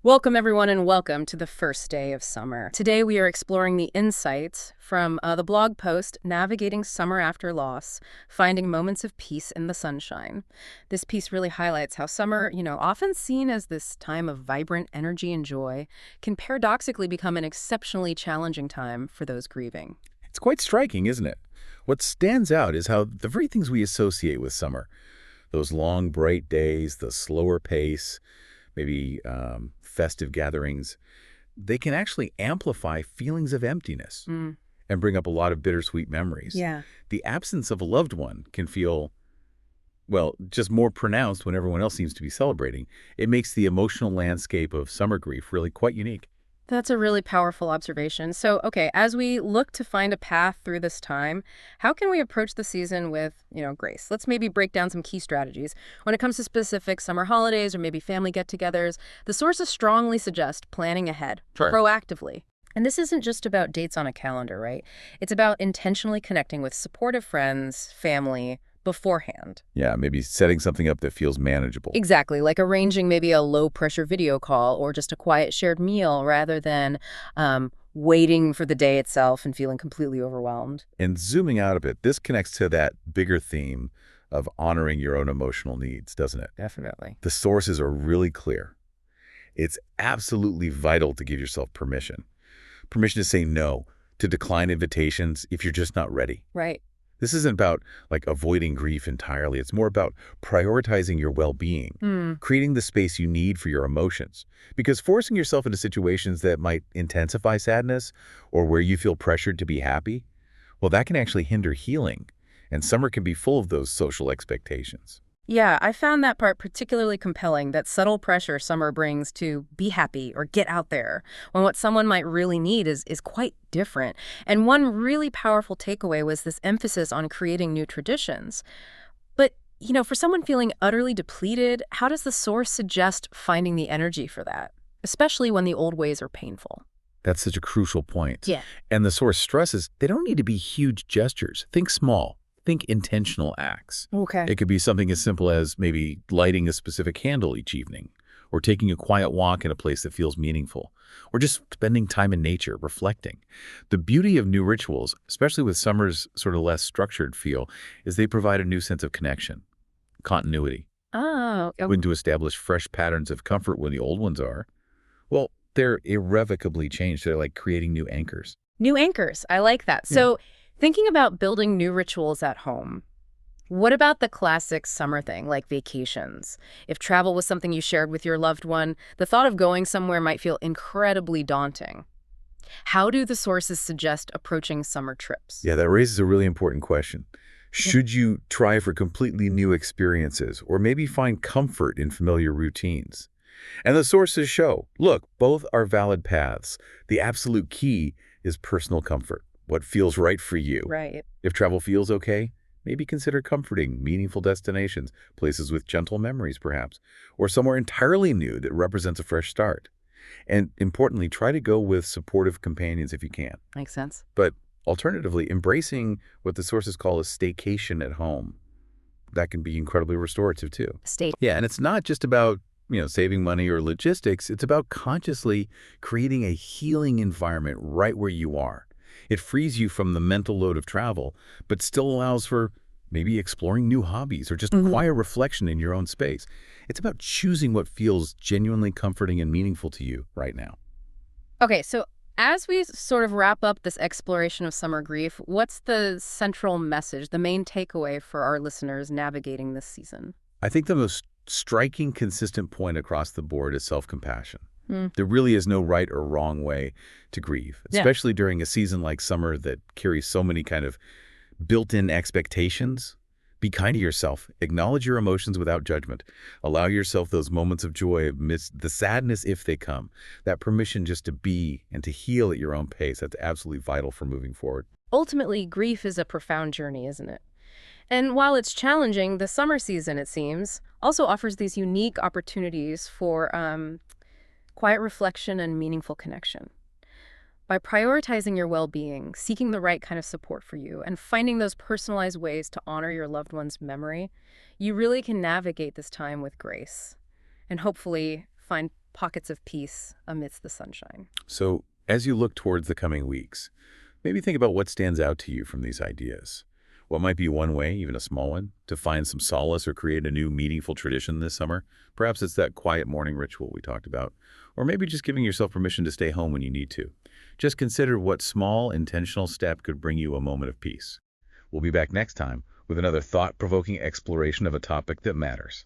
Welcome, everyone, and welcome to the first day of summer. Today, we are exploring the insights from the blog post, Navigating Summer After Loss, Finding Moments of Peace in the Sunshine. This piece really highlights how summer, often seen as this time of vibrant energy and joy, can paradoxically become an exceptionally challenging time for those grieving. It's quite striking, isn't it? What stands out is how the very things we associate with summer, those long, bright days, the slower pace, maybe festive gatherings, they can actually amplify feelings of emptiness and bring up a lot of bittersweet memories. Yeah. The absence of a loved one can feel, well, just more pronounced when everyone else seems to be celebrating. It makes the emotional landscape of summer grief really quite unique. That's a really powerful observation. So, okay, as we look to find a path through this time, how can we approach the season with, grace? Let's maybe break down some key strategies. When it comes to specific summer holidays or maybe family get-togethers, the sources strongly suggest planning ahead, Sure. proactively. And this isn't just about dates on a calendar, right? It's about intentionally connecting with supportive friends, family, beforehand. Yeah, maybe setting something up that feels manageable. Exactly, like arranging maybe a low-pressure video call or just a quiet shared meal rather than waiting for the day itself and feeling completely overwhelmed. And zooming out a bit, this connects to that bigger theme of honoring your own emotional needs, doesn't it? Definitely. The sources are really clear. It's absolutely vital to give yourself permission. Permission to say no, to decline invitations if you're just not ready. Right. This isn't about avoiding grief entirely. It's more about prioritizing your well-being, creating the space you need for your emotions. Because forcing yourself into situations that might intensify sadness or where you feel pressured to be happy, well, that can actually hinder healing. And summer can be full of those social expectations. Yeah, I found that part particularly compelling, that subtle pressure summer brings to be happy or get out there, when what someone might really need is quite different. And one really powerful takeaway was this emphasis on creating new traditions. But, for someone feeling utterly depleted, how does the source suggest finding the energy for that, especially when the old ways are painful? That's such a crucial point. Yeah. And the source stresses they don't need to be huge gestures. Think small. Think intentional acts. Okay. It could be something as simple as maybe lighting a specific candle each evening, or taking a quiet walk in a place that feels meaningful, or just spending time in nature, reflecting. The beauty of new rituals, especially with summer's sort of less structured feel, is they provide a new sense of connection, continuity. Oh, When to establish fresh patterns of comfort when the old ones are, well, they're irrevocably changed. They're like creating new anchors. new anchors. I like that. Yeah. So, thinking about building new rituals at home, what about the classic summer thing, like vacations? If travel was something you shared with your loved one, the thought of going somewhere might feel incredibly daunting. How do the sources suggest approaching summer trips? Yeah, that raises a really important question. Should you try for completely new experiences or maybe find comfort in familiar routines? And the sources show, look, both are valid paths. The absolute key is personal comfort, what feels right for you. Right. If travel feels okay, maybe consider comforting, meaningful destinations, places with gentle memories perhaps, or somewhere entirely new that represents a fresh start. And importantly, try to go with supportive companions if you can. Makes sense. But alternatively, embracing what the sources call a staycation at home, that can be incredibly restorative too. State. Yeah, and it's not just about, saving money or logistics. It's about consciously creating a healing environment right where you are. It frees you from the mental load of travel, but still allows for maybe exploring new hobbies or just quiet reflection in your own space. It's about choosing what feels genuinely comforting and meaningful to you right now. Okay, so as we sort of wrap up this exploration of summer grief, what's the central message, the main takeaway for our listeners navigating this season? I think the most striking, consistent point across the board is self-compassion. There really is no right or wrong way to grieve, Yeah. especially during a season like summer that carries so many kind of built-in expectations. Be kind to yourself. Acknowledge your emotions without judgment. Allow yourself those moments of joy amidst the sadness if they come. That permission just to be and to heal at your own pace, that's absolutely vital for moving forward. Ultimately, grief is a profound journey, isn't it? And while it's challenging, the summer season, it seems, also offers these unique opportunities for quiet reflection and meaningful connection. By prioritizing your well-being, seeking the right kind of support for you, and finding those personalized ways to honor your loved one's memory, you really can navigate this time with grace and hopefully find pockets of peace amidst the sunshine. So, as you look towards the coming weeks, maybe think about what stands out to you from these ideas. What might be one way, even a small one, to find some solace or create a new meaningful tradition this summer? Perhaps it's that quiet morning ritual we talked about, or maybe just giving yourself permission to stay home when you need to. Just consider what small, intentional step could bring you a moment of peace. We'll be back next time with another thought-provoking exploration of a topic that matters.